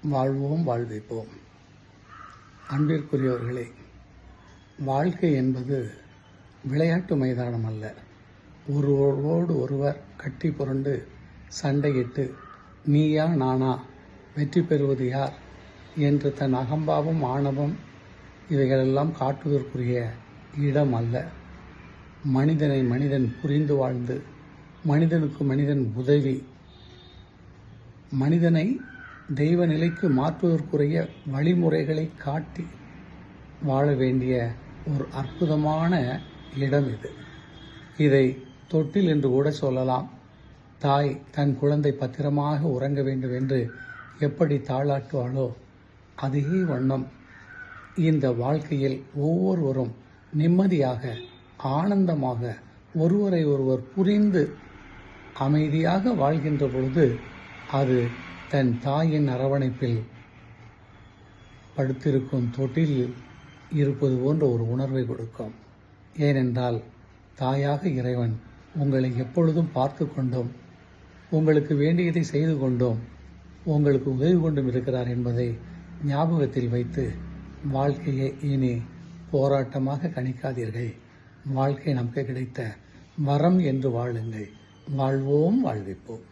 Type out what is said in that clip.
வாழ்வோம் வாழ்விப்போம். அன்பிற்குரியவர்களே, வாழ்க்கை என்பது விளையாட்டு மைதானம் அல்ல. ஒருவரோடு ஒருவர் கட்டி புரண்டு சண்டையிட்டு நீயா நானா, வெற்றி பெறுவது யார் என்று தன் அகம்பாவம் ஆணவம் இவைகளெல்லாம் காட்டுவதற்குரிய இடம் அல்ல. மனிதனை மனிதன் புரிந்து வாழ்ந்து மனிதனுக்கு மனிதன் உதவி மனிதனை தெய்வ நிலைக்கு மாற்றுவதற்குரிய வழிமுறைகளை காட்டி வாழ வேண்டிய ஒரு அற்புதமான இடம் இது. இதை தொட்டில் என்று கூட சொல்லலாம். தாய் தன் குழந்தை பத்திரமாக உறங்க வேண்டும் என்று எப்படி தாளாட்டுவாளோ அதே வண்ணம் இந்த வாழ்க்கையில் ஒவ்வொருவரும் நிம்மதியாக ஆனந்தமாக ஒருவரை ஒருவர் புரிந்து அமைதியாக வாழ்கின்ற பொழுது அது தன் தாயின் அரவணைப்பில் படுத்திருக்கும் தொட்டிலில் இருப்பது போன்ற ஒரு உணர்வை கொடுக்கும். ஏனென்றால் தாயாக இறைவன் உங்களை எப்பொழுதும் பார்த்து கொண்டும் உங்களுக்கு வேண்டியதை செய்து கொண்டும் உங்களுக்கு உதவி கொண்டும் இருக்கிறார் என்பதை ஞாபகத்தில் வைத்து வாழ்க்கையை இனி போராட்டமாக கணிக்காதீர்கள். வாழ்க்கை நமக்கு கிடைத்த வரம் என்று வாழுங்கள். வாழ்வோம் வாழ்விப்போம்.